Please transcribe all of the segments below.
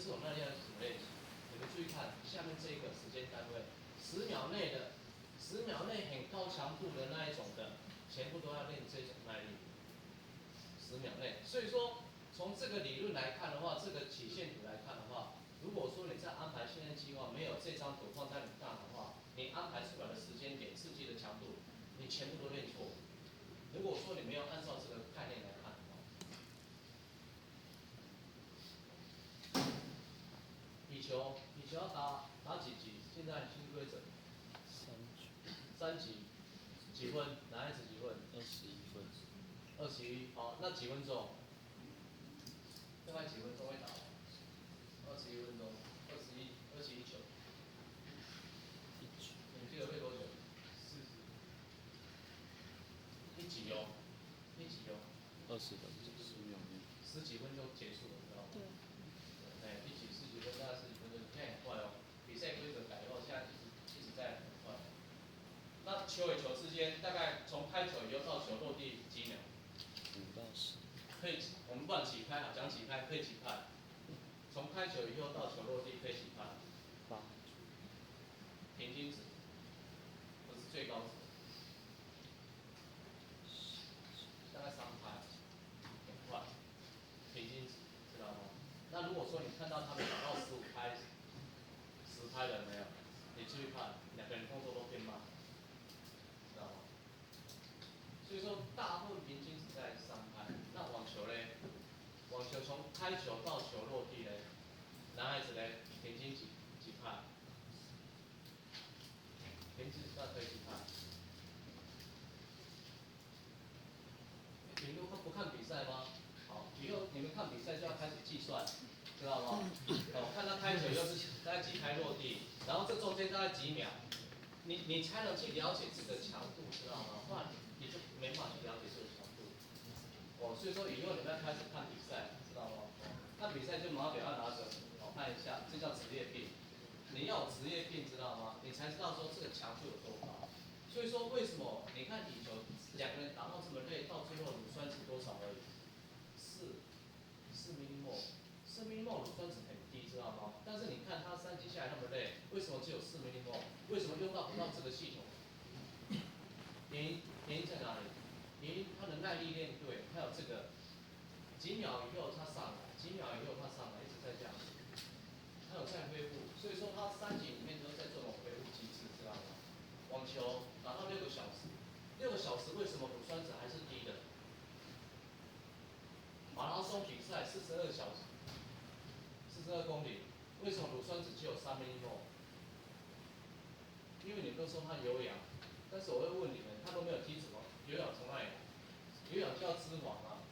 这种耐力要怎么练习？你们注意看下面这个时间单位，10秒内的，10秒内很高强度的那一种的，全部都要练这种耐力。10秒内，所以说从这个理论来看的话，这个曲线图来看的话，如果说你在安排训练计划没有这张图放在你大脑的话，你安排出来的时间点、刺激的强度，你全部都练错。如果说你没有按照这个概念来看的话，比球要打几级？现在新规则3级，几分？哪一子几分21分。21，好，那几分钟？大概几分钟会打完？21分钟，21球。你记得会多久？40。一集哦20分，10秒内。10几分就结束了，知道吗？对。一集10几分，大概10几分钟，现在很快哦。比赛规则改以后，现在一直在很快。那球与球之间，大概从开球以后到球落地几秒5到10。可以，我们不管起拍啊，讲起拍可以起拍。从开球以后到球落地可以起拍。8。平均值，不是最高值。大概3拍，很快，平均值，知道吗？那如果说你看到他们打到15拍、10拍了没有？你注意看，两个人动作都变慢，知道吗？所以说大部分平均值在3拍。那网球嘞？网球从开球到球落地嘞，男孩子嘞平均几拍？平均大概几拍？你们不看比赛吗？好，以后你们看比赛就要开始计算，知道吗？看他开球又是大概几拍落地，然后这中间大概几秒，你才能去了解这个强度，知道吗？不然你就没法去了解这个强度。所以说以后你们要开始看比赛，知道吗？看比赛就码表要拿着，看一下，这叫职业病。你要有职业病，知道吗？你才知道说这个强度有多高。所以说，为什么你看羽球两个人打到这么累，到最后乳酸值多少而已？4 millimole，4 millimole 乳酸值很低，知道吗？但是你看他3级下来那么累，为什么只有4 millimole？为什么用到不到这个系统？原因在哪里？原因他的耐力练对，还有这个几秒以后他上来，几秒以后他上来，一直在这样，他有在恢复，所以说他3级里面都在这种恢复机制，知道吗？网球打到6个小时，6个小时为什么乳酸值还是低的？马拉松比赛42小时，42公里，为什么乳酸值只有3 millimole？因为你们都说他有氧，但是我会问你们，他都没有体脂肪，有氧从哪里来？有氧叫脂肪啊。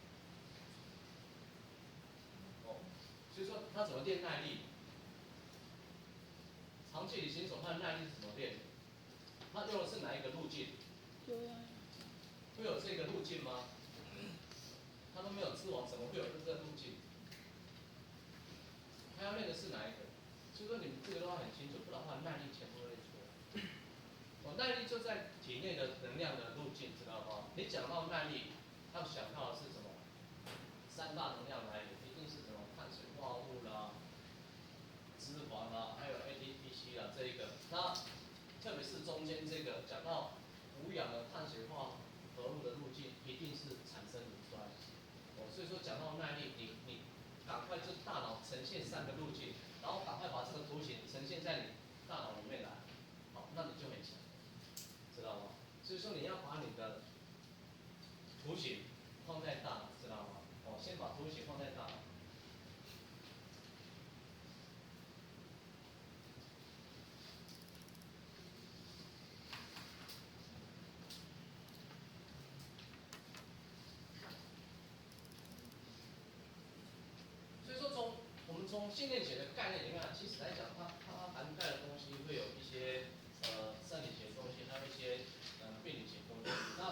所以说他怎么练耐力？长距离选手他的耐力是怎么练的？他用的是哪一个路径？有氧。会有这个路径吗？他都没有脂肪，怎么会有这个路径？他要练的是哪一个？所以说你们这个都要很清楚，不然的话耐力全部都练错。耐力就在体内的能量的路径，知道吗？你讲到耐力，要想到的是什么？3大能量来源，一定是什么碳水化合物啦、脂肪啦，还有 ATP 啦这一个。那特别是中间这个讲到无氧的碳水化合物的路径，一定是产生乳酸。所以说讲到耐力，你赶快就大脑呈现3个路径，然后赶快把这个图形呈现在你大脑里面来，好，那你就很强，知道吗？所以说你要把你的图形放在大脑，知道吗？先把图形放在大脑。所以说我们从训练学的概念里面，其实来讲，它涵盖的东西会有一些生理学的东西，还有一些病理学的东西。那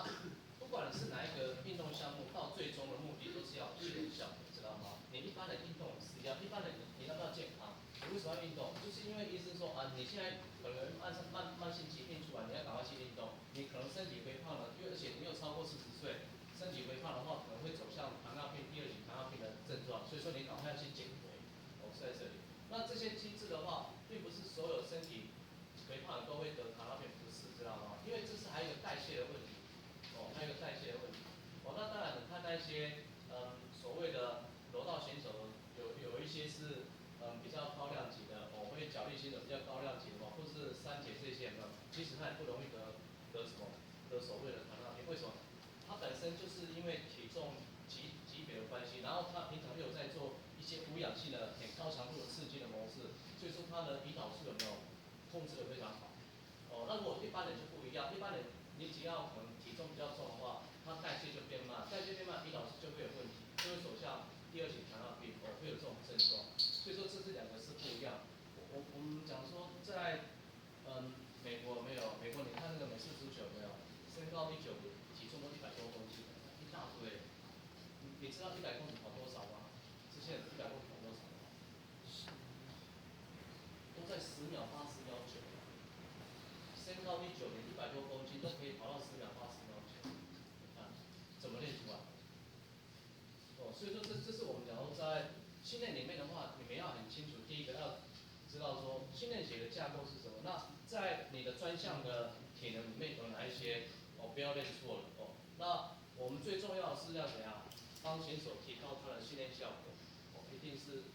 不管是哪一个运动项目，到最终的目的都是要训练效果，知道吗？你一般的运动是一样，一般的你要不要健康？你为什么要运动？就是因为医生说你现在可能慢性疾病出来，你要赶快去运动。你可能身体肥胖了，而且你又超过40岁。身体肥胖的话，可能会走向糖尿病第2型糖尿病的症状，所以说你赶快要去减肥，是在这里。一些所谓的柔道选手有一些是比较高量级的，会脚力型的比较高量级的或是三节这些呢，其实他也不容易得什么得所谓的糖尿病。为什么？他本身就是因为体重级别的关系，然后他平常又有在做一些无氧性的很高强度的刺激的模式，所以说他的胰岛素有没有控制的非常好。那如果一般人就不一样，一般人你只要可能体重比较重的话，他代谢就变慢，代谢变慢，胰岛素就会有问题，就会走向第二型糖尿病，会有这种症状。所以说这是两个是不一样。我们讲说在美国没有，美国你看那个美式足球有没有，身高190，体重都100多公斤，一大堆。你知道100公尺跑多少吗？这些人100公尺跑多少？都在10秒8、10秒9。身高190，100多公斤都可以跑到10秒8、10秒9。你看怎么练出来？所以说这是我们讲说在训练里面的话，你们要很清楚，第一个要知道说训练学的架构是什么。那在你的专项的体能里面有哪一些不要练错了那我们最重要的是要怎样帮选手提高他的训练效果一定是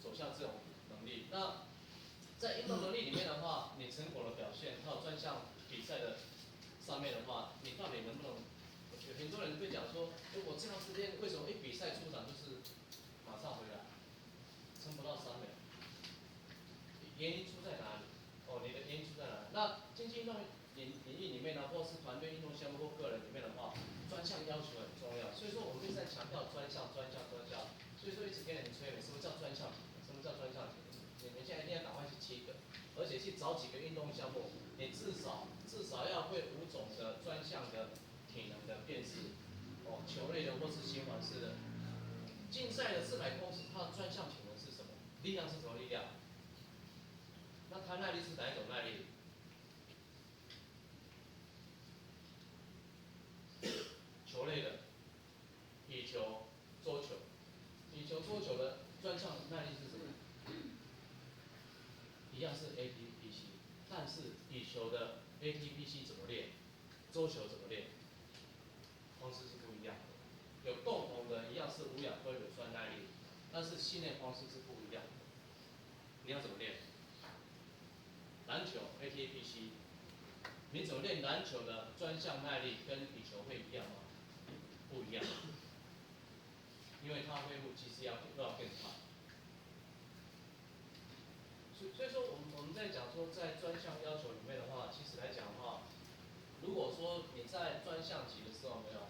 走向这种能力。那在运动能力里面的话，你成果的表现，还有专项比赛的上面的话，你到底能不能？很多人会讲说，我这样子练，为什么一比赛出场就是马上回来，撑不到3秒？原因出在哪里？你的原因出在哪里？那竞技运动领域里面呢，或是团队运动项目或个人里面的话，专项要求很重要。所以说我们一直在强调专项。所以说一直跟你们催眠，什么叫专项？什么叫专项？你们现在一定要赶快去7个，而且去找几个运动项目，你至少要会5种的专项的体能的辨识，球类的或是循环式的。竞赛的400公尺，它的专项体能是什么？力量是什么力量？那它耐力是哪一种耐力？球类的，羽球、桌球。羽球、桌球的专项耐力是什么？一样是 ATPC， 但是羽球的 ATPC 怎么练？桌球怎么练？方式是不一样的。有共同的，一样是无氧跟乳酸耐力，但是训练方式是不一样的。你要怎么练？篮球 ATPC， 你怎么练篮球的专项耐力跟羽球会一样吗？不一样，因为它恢复机制要更快。所以说我们在讲说在专项要求里面的话，其实来讲的话，如果说你在专项级的时候没有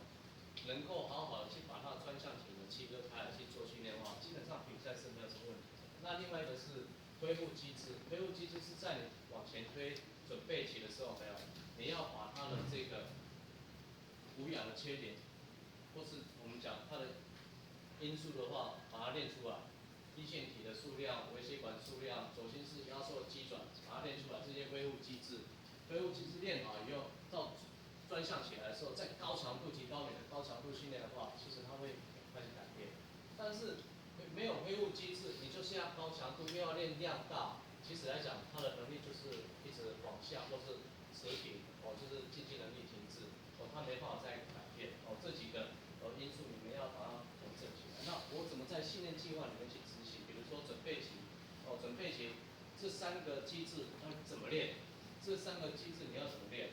能够好好的去把它的专项体能切割开来去做训练的话，基本上比赛是没有什么问题的。那另外一个是恢复机制，恢复机制是在你往前推准备期的时候没有，你要把它的这个无氧的缺点，或是我们讲它的因素的话，把它练出来。低腺体的数量、微血管数量、左心室压缩的机转，把它练出来，这些恢复机制，恢复机制练好以后，到专项起来的时候，在高强度提高你的高强度训练的话，其实它会很快去改变。但是没有恢复机制，你就是要高强度又要练量大，其实来讲，它的能力就是一直往下，或是持平，就是竞技能力停滞，它没办法再改变。这几个因素你们要把它统整起来。那我怎么在训练计划里面去执行？比如说准备期，准备期这3个机制要怎么练？这3个机制你要怎么练？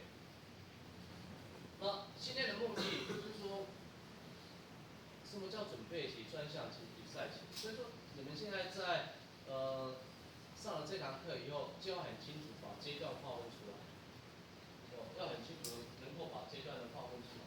那训练的目的就是说，什么叫准备期、专项期、比赛期？所以说你们现在在上了这堂课以后，就要很清楚把阶段划分出来，要很清楚能够把阶段的划分出来。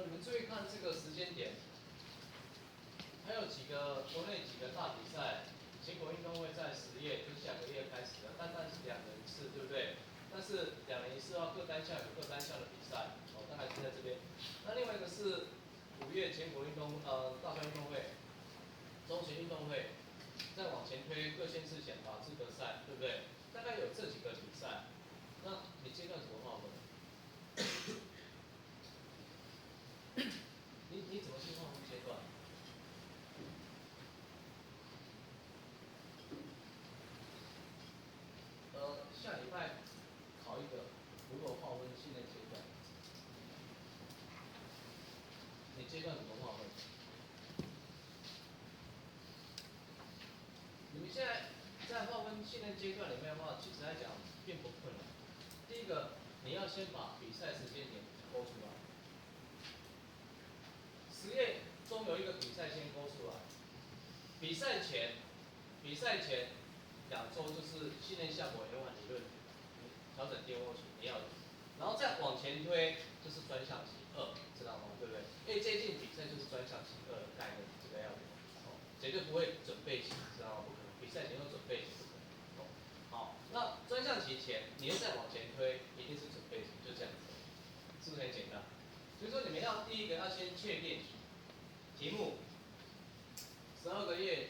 你们注意看这个时间点，还有国内几个大比赛，全国运动会在10月，就是下个月开始的，但是2人一次，对不对？但是2人一次要各单项有各单项的比赛，大概是在这边。那另外一个是5月全国大专运动会、中学运动会，再往前推各县市选拔资格赛，对不对？大概有这几个比赛，那你阶段怎么划分？段怎么划分？你们现在在划分训练阶段里面的话，其实来讲并不困难。第一个，你要先把比赛时间点勾出来。10月中有一个比赛先勾出来。比赛前2周就是训练效果延缓理论，调整电握期你要有，然后再往前推就是专项期2，知道吗？对不对？因为接近比赛就是专项期2的概念，这个要有，绝对不会准备期，知道吗？不可能，比赛前又准备期不可能。好，那专项期前你又再往前推，一定是准备期，就这样子，是不是很简单？所以说你们要第一个要先确定题目，12个月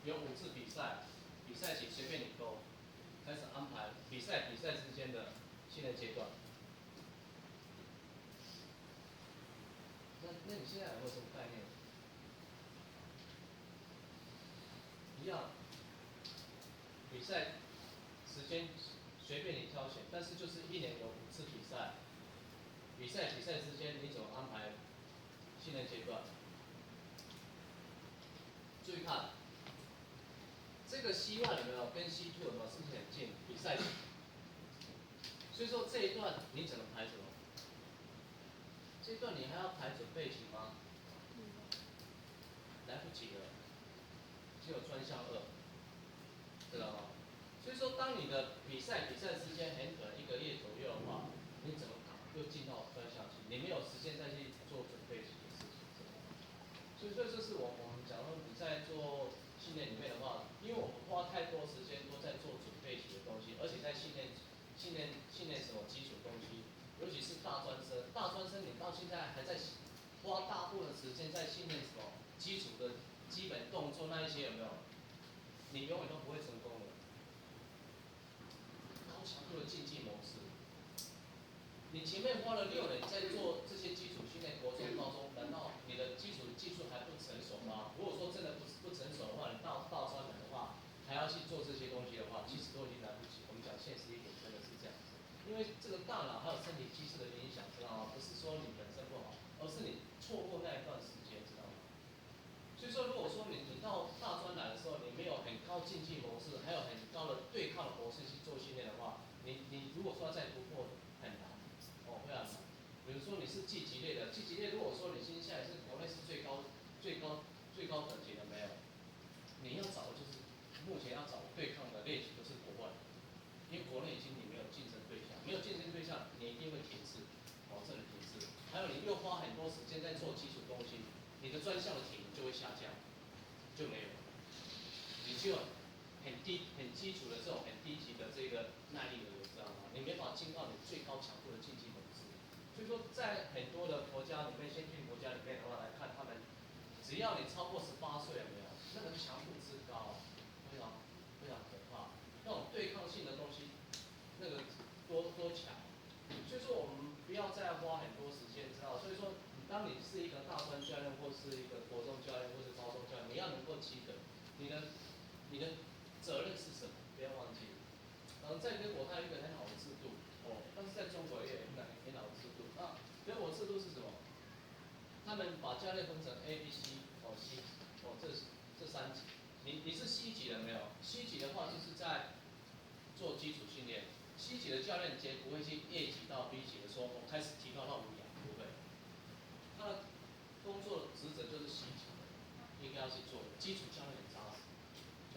有5次比赛，比赛期随便你勾，开始安排比赛之间的训练阶段。那你现在有没有什么概念？一样，比赛时间随便你挑选，但是就是1年有5次比赛，比赛之间你怎么安排训练阶段？注意看，这个 C1有没有跟 C2有没有是不是很近？比赛期，所以说这一段你只能排什么？这一段你还要排准备期吗？来不及了，只有专项2，知道吗？所以说，当你的比赛之间很可能1个月左右的话，你怎么搞？又进到专项期，你没有时间再去做准备期的事情，知道吗？所以这是我们讲说你在做训练里面的话，因为我们花太多时间都在做准备期的东西，而且在训练什么基础东西，尤其是大专生，你到现在还在花大部分时间在训练什么基础的基本动作那一些有没有？你永远都不会成功的。高强度的竞技模式，你前面花了6年在做这些基础训练，国中、高中，难道你的基础技术还不成熟吗？如果说真的不成熟的话，你到大专来的话，还要去做这些东西的话，其实都已经来不及。我们讲现实一点，真的是这样子。因为这个大脑还有身体机制的影响，知道吗？不是说你本身不好，而是你错过那一段时间，知道吗？所以说，如果说你到大专来的时候，你没有很高竞技模式，还有很高的对抗的模式去做训练的话，你如果说要再突破，很难，非常难。比如说你是技击类的，技击类如果说你现在是国内是最高等级的没有，你要找的就是目前要找对抗的类型都是国外，因为国内已经你没有竞争对象，没有竞争对象，你一定会停滞，这里停滞。还有你又花很多时间在做基础东西，你的专项的体能就会下降，就没有了，你就很基础的这种很低级的这个耐力的，你知道吗？你没法进到你最高强度的竞技模式。所以说，在很多的国家里面，先进国家里面的话来看，他们只要你超过18岁，有没有？那个强度之高，非常可怕。那种对抗性的东西，那个多强。所以说，我们不要再花很多时间，知道？所以说，当你是一个大专教练，或是一个国中教练，或是高中教练，你要能够基本，你的责任是什么？不要忘记。在德国它有一个很好的制度，但是在中国也有一个很好的制度。那德国制度是什么？他们把教练分成 A、B、C、C，这3级。你是 C 级的没有 ？C 级的话就是在做基础训练。C 级的教练节不会去 A 级到 B 级的说，我开始提高到无氧，不会。他的工作职责就是 C 级的，应该要去做的。基础教练很扎实。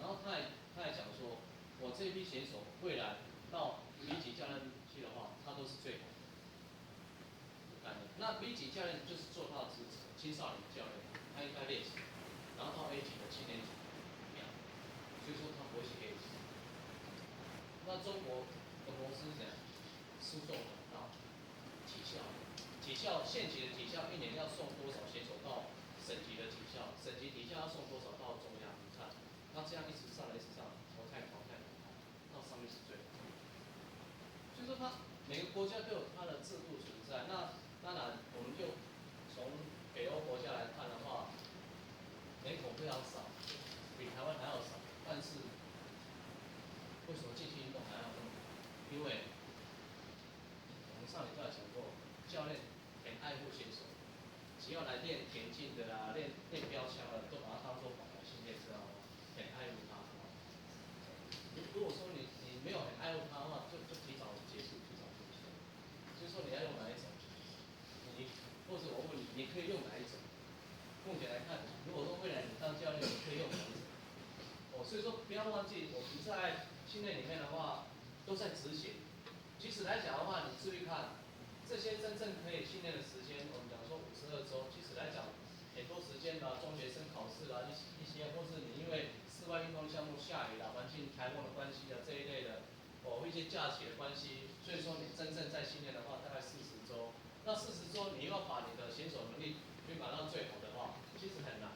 然后他还讲说，我这批选手未来到 B 级教练去的话，他都是最好的。那 B 级教练就是做他的职责，青少年教练，他应该练习，然后到 A 级的青年组一样，所以说他不会去 A 级。那中国的模式是怎样？输送很大，体校县级的体校1年要送多少选手到省级的体校，省级体校要送多少到中央？你看，那这样一直上，淘汰，到上面是最好。所以说他每个国家都有它的制度存在。那当然，我们就从北欧国家来看的话，人口非常少，比台湾还要少。但是为什么竞技运动还要那么多？因为我们上礼拜讲过，教练很爱护选手，只要来练田径的啦，练标枪的，都把它当做保护训练，知道吗？很爱护它。如果说你没有很爱护它的话，就提早结束，提早放弃。所以说你要用哪一种？或者我问你，你可以用哪一种？目前来看，如果说未来你当教练，你可以用哪一种？所以说不要忘记，我们在训练里面的话，都在执行。其实来讲的话，你注意看，这些真正可以训练的时间，我们讲说52周，其实来讲，很多时间啦，中学生考试啦，一些，或是你因为室外运动项目下雨啦，环境台风的关系啊这一类的，一些假期的关系，所以说你真正在训练的话，大概40周。那40周你要把你的选手能力运把到最好的话，其实很难。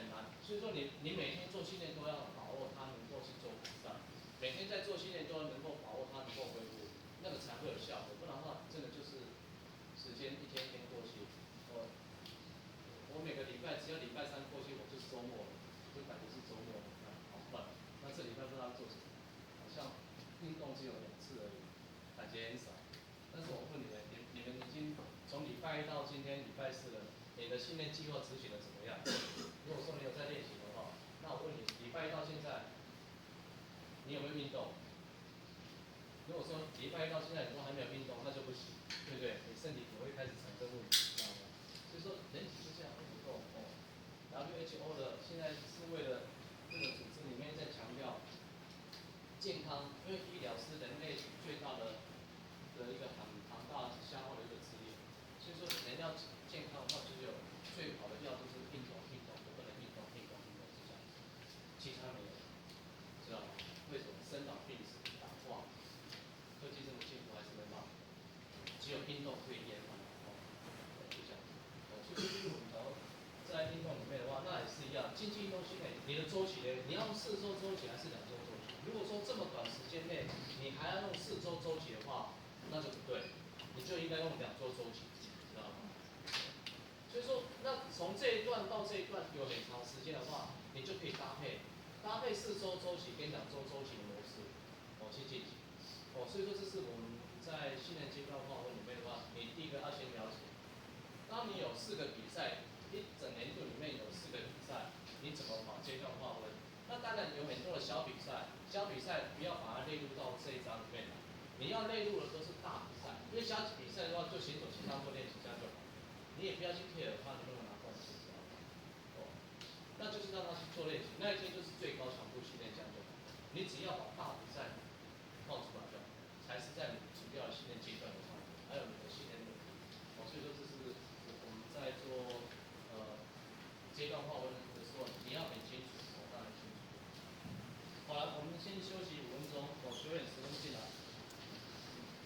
很难。所以说你每天做训练都要把握它能够去做比赛，每天在做训练都要能够把握它能够恢复，那个才会有效果。不然的话，真的就是时间一天一天过去。我每个礼拜只要礼拜3过去，我就是周末了，就感觉是周末，好快。那这礼拜不知道做什么，好像运动只有2次而已，感觉很少。但是我问你们，你们已经从礼拜1到今天礼拜4了，你的训练计划执行的怎么样？如果说你有在练习的话，那我问你，礼拜1到现在，你有没有运动？如果说礼拜1到现在你都还没有运动，那就不行，对不对？你身体可能会开始产生问题，知道吗？所以说人体就这样不动WHO 的现在是为了这个组织里面在强调健康，因为医疗是人类最大的一个庞大消耗的一个资源，所以说人要健康的话，就是有最好的药就是运动，不能运动，是这样，其他没有，知道吗？为什么？生老病死、老化，科技这么进步还是没办法，只有运动可以延缓老化，就这样。所以说我们在运动里面的话，那也是一样，竞技运动训练，你的周期呢？你要用4周周期还是2周周期？如果说这么短时间内，你还要用4周周期的话，那就不对，你就应该用2周周期，知道吗？所以说，那从这一段到这一段有很长时间的话，你就可以搭配4周周期跟2周周期的模式，去进行。所以说这是我们在训练阶段划分里面的话，你第一个要先了解。当你有4个比赛，一整年度里面有4个比赛，你怎么把阶段划分？那当然有很多的小比赛，小比赛不要把它列入到这一章里面来。你要列入的都是大比赛，因为小比赛的话，就选手去当做练习这样就好。你也不要去 care 他能不能拿冠军，知道吗？那就是让他去做练习，那一天就是最高强度训练这样就好。你只要把大比赛放出来就好，才是在你主要的训练阶段的话，还有你的训练目的。所以说这是我们在做阶段划分的时候，你要很清楚，当然清楚。好了，我们先休息5分钟，9点10分进来。